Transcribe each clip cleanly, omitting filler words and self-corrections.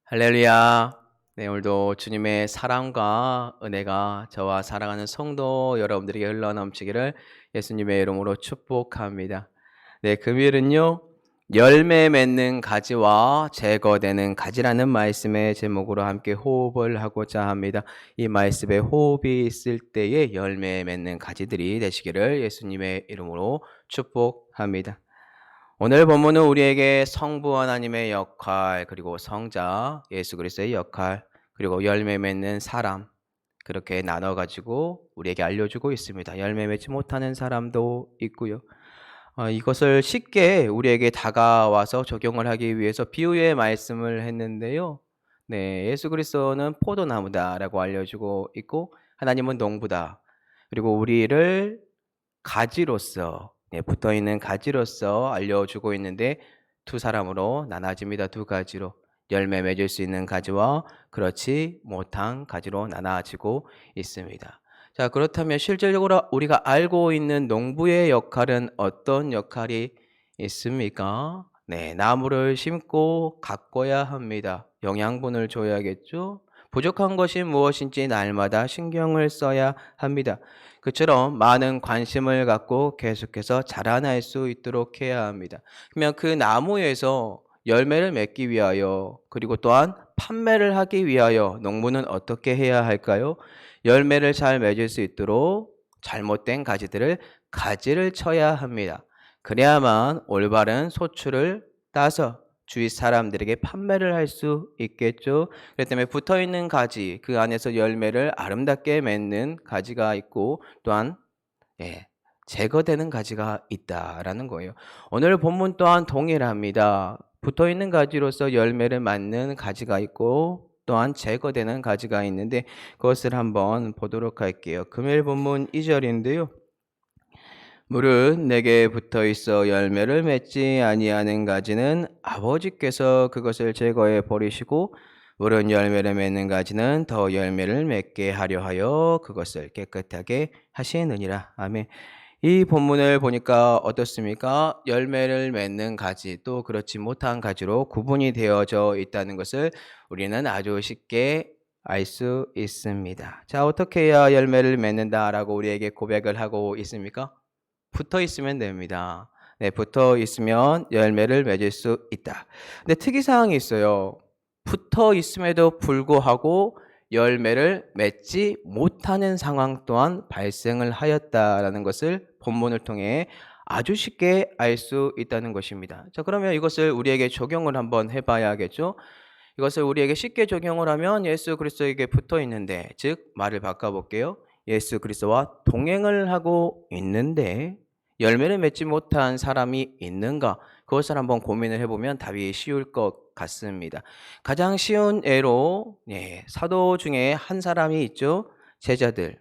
할렐루야. 네, 오늘도 주님의 사랑과 은혜가 저와 사랑하는 성도 여러분들에게 흘러넘치기를 예수님의 이름으로 축복합니다. 네, 금요일은요, 열매 맺는 가지와 제거되는 가지라는 말씀의 제목으로 함께 호흡을 하고자 합니다. 이 말씀에 호흡이 있을 때에 열매 맺는 가지들이 되시기를 예수님의 이름으로 축복합니다. 오늘 본문은 우리에게 성부 하나님의 역할, 그리고 성자 예수 그리스도의 역할, 그리고 열매 맺는 사람, 그렇게 나눠가지고 우리에게 알려주고 있습니다. 열매 맺지 못하는 사람도 있고요. 이것을 쉽게 우리에게 다가와서 적용을 하기 위해서 비유의 말씀을 했는데요. 네, 예수 그리스도는 포도나무다라고 알려주고 있고, 하나님은 농부다. 그리고 우리를 가지로서, 붙어있는 가지로서 알려주고 있는데 두 사람으로 나눠집니다. 두 가지로. 열매 맺을 수 있는 가지와 그렇지 못한 가지로 나눠지고 있습니다. 자, 그렇다면 실질적으로 우리가 알고 있는 농부의 역할은 어떤 역할이 있습니까? 네, 나무를 심고 가꿔야 합니다. 영양분을 줘야겠죠? 부족한 것이 무엇인지 날마다 신경을 써야 합니다. 그처럼 많은 관심을 갖고 계속해서 자라날 수 있도록 해야 합니다. 그러면 그 나무에서 열매를 맺기 위하여, 그리고 또한 판매를 하기 위하여 농부는 어떻게 해야 할까요? 열매를 잘 맺을 수 있도록 잘못된 가지를 쳐야 합니다. 그래야만 올바른 소출을 따서 주위 사람들에게 판매를 할 수 있겠죠. 그렇기 때문에 붙어있는 가지, 그 안에서 열매를 아름답게 맺는 가지가 있고, 또한 제거되는 가지가 있다라는 거예요. 오늘 본문 또한 동일합니다. 붙어있는 가지로서 열매를 맺는 가지가 있고, 또한 제거되는 가지가 있는데 그것을 한번 보도록 할게요. 금요일 본문 2절인데요. 물은 내게 붙어 있어 열매를 맺지 아니하는 가지는 아버지께서 그것을 제거해 버리시고, 물은 열매를 맺는 가지는 더 열매를 맺게 하려 하여 그것을 깨끗하게 하시느니라. 아멘. 이 본문을 보니까 어떻습니까? 열매를 맺는 가지, 또 그렇지 못한 가지로 구분이 되어져 있다는 것을 우리는 아주 쉽게 알 수 있습니다. 자, 어떻게 해야 열매를 맺는다라고 우리에게 고백을 하고 있습니까? 붙어 있으면 됩니다. 네, 붙어 있으면 열매를 맺을 수 있다. 근데 특이사항이 있어요. 붙어 있음에도 불구하고 열매를 맺지 못하는 상황 또한 발생을 하였다라는 것을 본문을 통해 아주 쉽게 알 수 있다는 것입니다. 자, 그러면 이것을 우리에게 적용을 한번 해봐야겠죠? 이것을 우리에게 쉽게 적용을 하면 예수 그리스도에게 붙어 있는데, 즉 말을 바꿔볼게요. 예수 그리스도와 동행을 하고 있는데 열매를 맺지 못한 사람이 있는가? 그것을 한번 고민을 해보면 답이 쉬울 것 같습니다. 가장 쉬운 예로 사도 중에 한 사람이 있죠. 제자들,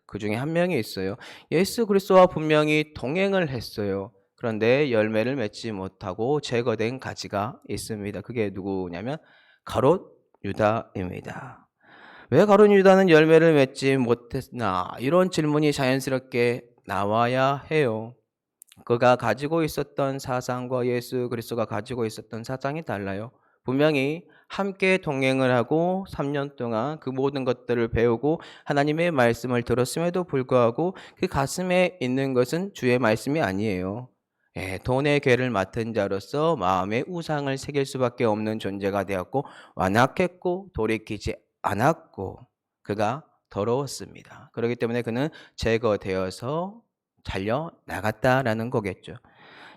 그 중에 한 명이 있어요. 예수 그리스도와 분명히 동행을 했어요. 그런데 열매를 맺지 못하고 제거된 가지가 있습니다. 그게 누구냐면 가롯 유다입니다. 왜 가룟 유다는 열매를 맺지 못했나? 이런 질문이 자연스럽게 나와야 해요. 그가 가지고 있었던 사상과 예수 그리스도가 가지고 있었던 사상이 달라요. 분명히 함께 동행을 하고 3년 동안 그 모든 것들을 배우고 하나님의 말씀을 들었음에도 불구하고 그 가슴에 있는 것은 주의 말씀이 아니에요. 돈의 괴를 맡은 자로서 마음의 우상을 새길 수밖에 없는 존재가 되었고, 완악했고 돌이키지 않았고 그가 더러웠습니다. 그렇기 때문에 그는 제거되어서 잘려 나갔다라는 거겠죠.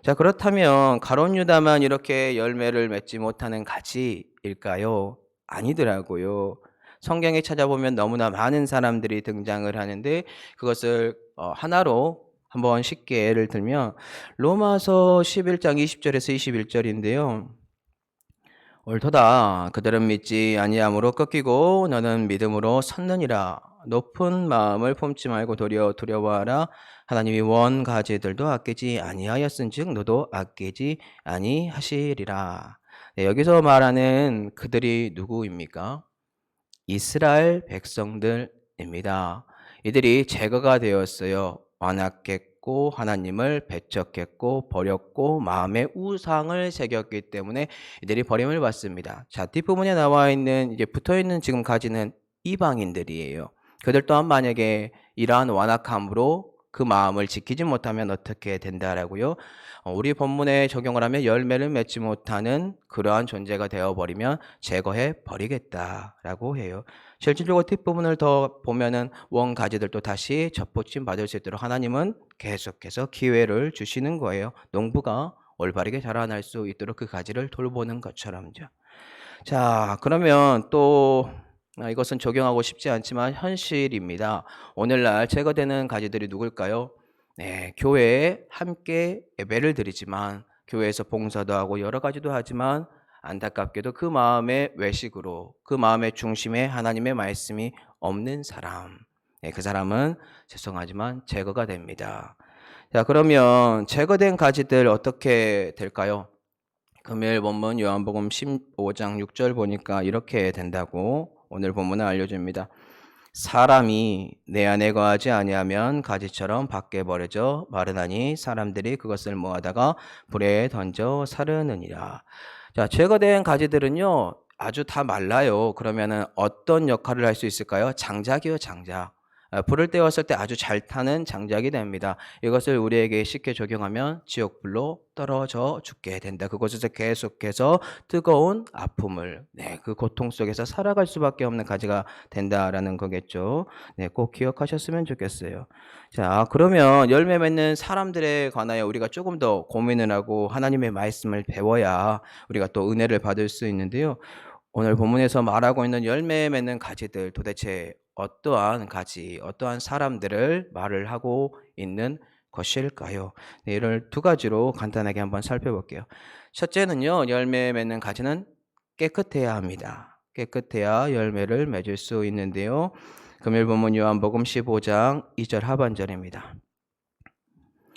자, 그렇다면 가룟 유다만 이렇게 열매를 맺지 못하는 가지일까요? 아니더라고요. 성경에 찾아보면 너무나 많은 사람들이 등장을 하는데 그것을 하나로 한번 쉽게 예를 들면 로마서 11장 20절에서 21절인데요. 옳도다. 그들은 믿지 아니함으로 꺾이고 너는 믿음으로 섰느니라. 높은 마음을 품지 말고 도리어 두려워하라. 하나님이 원 가지들도 아끼지 아니하였은즉 너도 아끼지 아니하시리라. 네, 여기서 말하는 그들이 누구입니까? 이스라엘 백성들입니다. 이들이 제거가 되었어요. 완악했고 했고 하나님을 배척했고 버렸고 마음에 우상을 새겼기 때문에 이들이 버림을 받습니다. 자, 뒷부분에 나와 있는 이제 붙어 있는 지금 가지는 이방인들이에요. 그들 또한 만약에 이러한 완악함으로 그 마음을 지키지 못하면 어떻게 된다라고요? 우리 본문에 적용을 하면 열매를 맺지 못하는 그러한 존재가 되어버리면 제거해 버리겠다라고 해요. 실질적으로 뒷부분을 더 보면은 원 가지들도 다시 접붙임 받을 수 있도록 하나님은 계속해서 기회를 주시는 거예요. 농부가 올바르게 자라날 수 있도록 그 가지를 돌보는 것처럼요. 자, 그러면 또 이것은 적용하고 싶지 않지만 현실입니다. 오늘날 제거되는 가지들이 누굴까요? 네, 교회에 함께 예배를 드리지만 교회에서 봉사도 하고 여러 가지도 하지만 안타깝게도 그 마음의 외식으로 그 마음의 중심에 하나님의 말씀이 없는 사람. 네, 그 사람은 죄송하지만 제거가 됩니다. 자, 그러면 제거된 가지들 어떻게 될까요? 금요일 본문 요한복음 15장 6절 보니까 이렇게 된다고 오늘 본문은 알려줍니다. 사람이 내 안에 거하지 아니하면 가지처럼 밖에 버려져 마르나니 사람들이 그것을 모아다가 불에 던져 사르느니라. 자, 제거된 가지들은요 아주 다 말라요. 그러면은 어떤 역할을 할 수 있을까요? 장작이요, 장작. 불을 떼었을 때 아주 잘 타는 장작이 됩니다. 이것을 우리에게 쉽게 적용하면 지옥불로 떨어져 죽게 된다. 그곳에서 계속해서 뜨거운 아픔을, 그 고통 속에서 살아갈 수밖에 없는 가지가 된다라는 거겠죠. 꼭 기억하셨으면 좋겠어요. 자, 그러면 열매 맺는 사람들에 관하여 우리가 조금 더 고민을 하고 하나님의 말씀을 배워야 우리가 또 은혜를 받을 수 있는데요. 오늘 본문에서 말하고 있는 열매 맺는 가지들 도대체 어떠한 가지, 어떠한 사람들을 말을 하고 있는 것일까요? 이를 두 가지로 간단하게 한번 살펴볼게요. 첫째는요, 열매 맺는 가지는 깨끗해야 합니다. 깨끗해야 열매를 맺을 수 있는데요. 금요일 본문 요한복음 15장 2절 하반절입니다.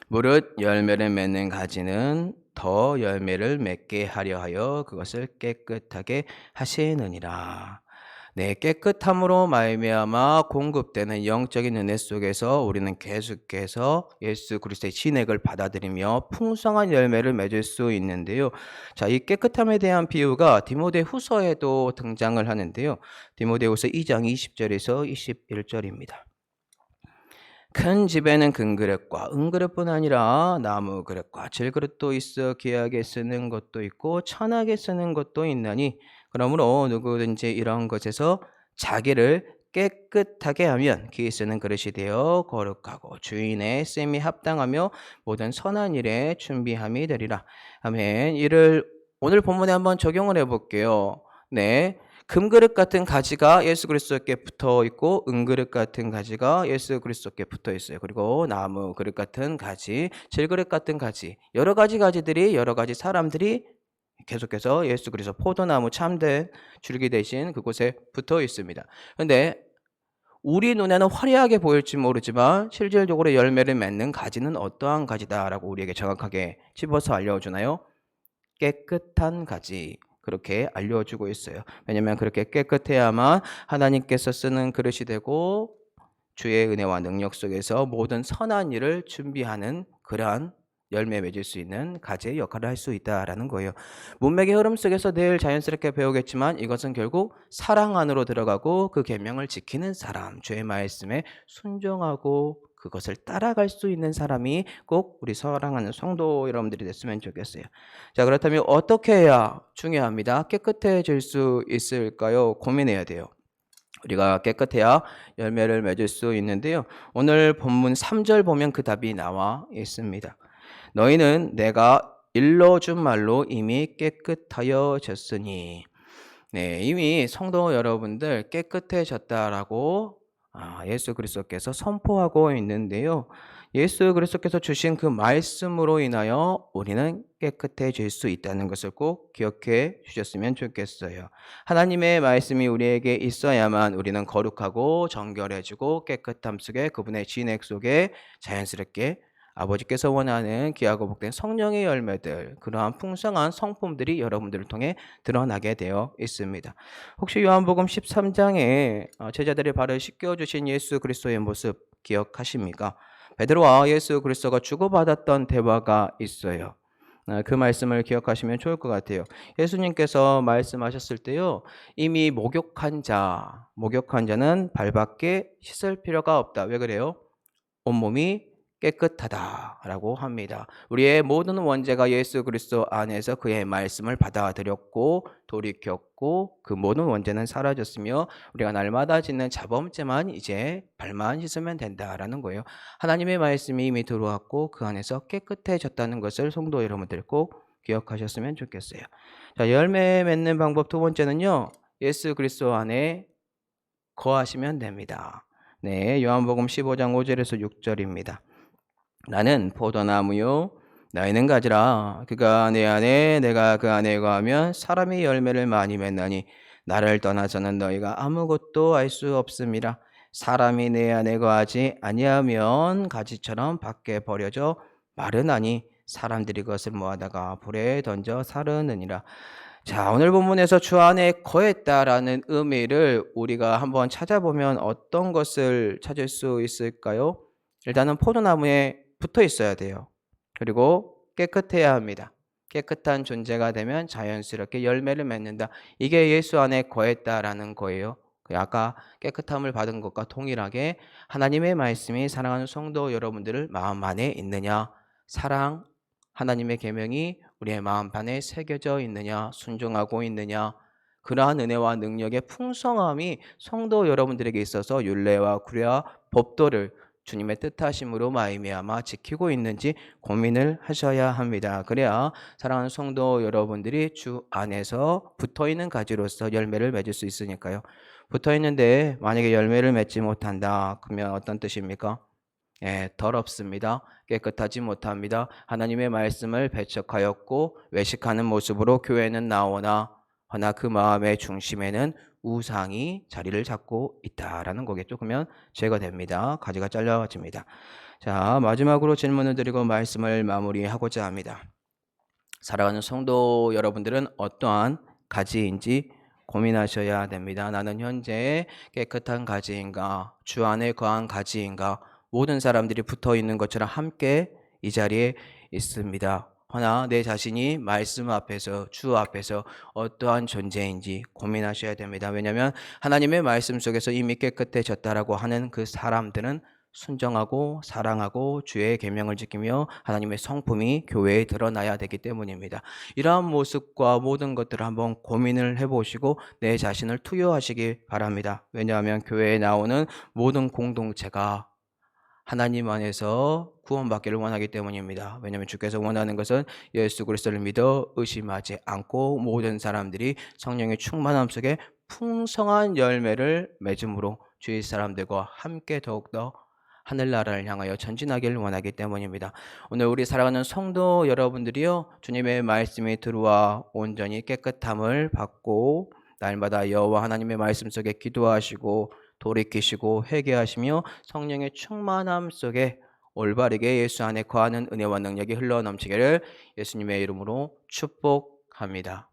무릇 열매를 맺는 가지는 더 열매를 맺게 하려 하여 그것을 깨끗하게 하시느니라. 깨끗함으로 말미암아 공급되는 영적인 은혜 속에서 우리는 계속해서 예수 그리스도의 진액을 받아들이며 풍성한 열매를 맺을 수 있는데요. 자, 이 깨끗함에 대한 비유가 디모데후서에도 등장을 하는데요. 디모데후서 2장 20절에서 21절입니다. 큰 집에는 금그릇과 은그릇뿐 아니라 나무 그릇과 질그릇도 있어 귀하게 쓰는 것도 있고 천하게 쓰는 것도 있나니 그러므로 누구든지 이런 것에서 자기를 깨끗하게 하면 귀 쓰는 그릇이 되어 거룩하고 주인의 셈이 합당하며 모든 선한 일에 준비함이 되리라. 아멘. 이를 오늘 본문에 한번 적용을 해볼게요. 금그릇 같은 가지가 예수 그리스도께 붙어 있고 은그릇 같은 가지가 예수 그리스도께 붙어 있어요. 그리고 나무 그릇 같은 가지, 질그릇 같은 가지, 여러 가지 가지들이 여러 가지 사람들이 계속해서 예수 그리스도 포도나무 참된 줄기 대신 그곳에 붙어 있습니다. 그런데 우리 눈에는 화려하게 보일지 모르지만 실질적으로 열매를 맺는 가지는 어떠한 가지다라고 우리에게 정확하게 집어서 알려주나요? 깨끗한 가지. 그렇게 알려주고 있어요. 왜냐하면 그렇게 깨끗해야만 하나님께서 쓰는 그릇이 되고 주의 은혜와 능력 속에서 모든 선한 일을 준비하는 그러한 열매 맺을 수 있는 가지의 역할을 할 수 있다라는 거예요. 문맥의 흐름 속에서 늘 자연스럽게 배우겠지만 이것은 결국 사랑 안으로 들어가고 그 계명을 지키는 사람, 주의 말씀에 순종하고 그것을 따라갈 수 있는 사람이 꼭 우리 사랑하는 성도 여러분들이 됐으면 좋겠어요. 자, 그렇다면 어떻게 해야 중요합니다. 깨끗해질 수 있을까요? 고민해야 돼요. 우리가 깨끗해야 열매를 맺을 수 있는데요. 오늘 본문 3절 보면 그 답이 나와 있습니다. 너희는 내가 일러준 말로 이미 깨끗하여졌으니. 이미 성도 여러분들 깨끗해졌다라고 예수 그리스도께서 선포하고 있는데요. 예수 그리스도께서 주신 그 말씀으로 인하여 우리는 깨끗해질 수 있다는 것을 꼭 기억해 주셨으면 좋겠어요. 하나님의 말씀이 우리에게 있어야만 우리는 거룩하고 정결해지고 깨끗함 속에 그분의 진액 속에 자연스럽게 아버지께서 원하는 귀하고 복된 성령의 열매들, 그러한 풍성한 성품들이 여러분들을 통해 드러나게 되어 있습니다. 혹시 요한복음 13장에 제자들의 발을 씻겨주신 예수 그리스도의 모습 기억하십니까? 베드로와 예수 그리스도가 주고받았던 대화가 있어요. 그 말씀을 기억하시면 좋을 것 같아요. 예수님께서 말씀하셨을 때요. 이미 목욕한 자는 발밖에 씻을 필요가 없다. 왜 그래요? 온몸이 깨끗하다라고 합니다. 우리의 모든 원죄가 예수 그리스도 안에서 그의 말씀을 받아들였고 돌이켰고 그 모든 원죄는 사라졌으며 우리가 날마다 짓는 자범죄만 이제 발만 씻으면 된다라는 거예요. 하나님의 말씀이 이미 들어왔고 그 안에서 깨끗해졌다는 것을 성도 여러분들 꼭 기억하셨으면 좋겠어요. 자, 열매 맺는 방법 두 번째는요. 예수 그리스도 안에 거하시면 됩니다. 네, 요한복음 15장 5절에서 6절입니다. 나는 포도나무요 너희는 가지라. 그가 내 안에 내가 그 안에 거하면 사람이 열매를 많이 맺나니 나를 떠나서는 너희가 아무것도 알 수 없음이라. 사람이 내 안에 거하지 아니하면 가지처럼 밖에 버려져 마르나니 사람들이 그것을 모아다가 불에 던져 사르느니라. 자, 오늘 본문에서 주 안에 거했다라는 의미를 우리가 한번 찾아보면 어떤 것을 찾을 수 있을까요? 일단은 포도나무에 붙어 있어야 돼요. 그리고 깨끗해야 합니다. 깨끗한 존재가 되면 자연스럽게 열매를 맺는다. 이게 예수 안에 거했다라는 거예요. 아까 깨끗함을 받은 것과 동일하게 하나님의 말씀이 사랑하는 성도 여러분들을 마음 안에 있느냐? 사랑, 하나님의 계명이 우리의 마음 안에 새겨져 있느냐? 순종하고 있느냐? 그러한 은혜와 능력의 풍성함이 성도 여러분들에게 있어서 율례와 구례와 법도를 주님의 뜻하심으로 말미암아 지키고 있는지 고민을 하셔야 합니다. 그래야 사랑하는 성도 여러분들이 주 안에서 붙어있는 가지로서 열매를 맺을 수 있으니까요. 붙어있는데 만약에 열매를 맺지 못한다. 그러면 어떤 뜻입니까? 예, 더럽습니다. 깨끗하지 못합니다. 하나님의 말씀을 배척하였고 외식하는 모습으로 교회는 나오나 허나 그 마음의 중심에는 우상이 자리를 잡고 있다라는 거겠죠. 그러면 제거됩니다. 가지가 잘라집니다. 자, 마지막으로 질문을 드리고 말씀을 마무리하고자 합니다. 사랑하는 성도 여러분들은 어떠한 가지인지 고민하셔야 됩니다. 나는 현재 깨끗한 가지인가? 주 안에 거한 가지인가? 모든 사람들이 붙어 있는 것처럼 함께 이 자리에 있습니다. 허나 내 자신이 말씀 앞에서 주 앞에서 어떠한 존재인지 고민하셔야 됩니다. 왜냐하면 하나님의 말씀 속에서 이미 깨끗해졌다라고 하는 그 사람들은 순정하고 사랑하고 주의 계명을 지키며 하나님의 성품이 교회에 드러나야 되기 때문입니다. 이러한 모습과 모든 것들을 한번 고민을 해보시고 내 자신을 투여하시기 바랍니다. 왜냐하면 교회에 나오는 모든 공동체가 하나님 안에서 구원받기를 원하기 때문입니다. 왜냐하면 주께서 원하는 것은 예수 그리스도를 믿어 의심하지 않고 모든 사람들이 성령의 충만함 속에 풍성한 열매를 맺음으로 주위 사람들과 함께 더욱더 하늘나라를 향하여 전진하기를 원하기 때문입니다. 오늘 우리 사랑하는 성도 여러분들이요, 주님의 말씀이 들어와 온전히 깨끗함을 받고 날마다 여호와 하나님의 말씀 속에 기도하시고 돌이키시고 회개하시며 성령의 충만함 속에 올바르게 예수 안에 거하는 은혜와 능력이 흘러넘치기를 예수님의 이름으로 축복합니다.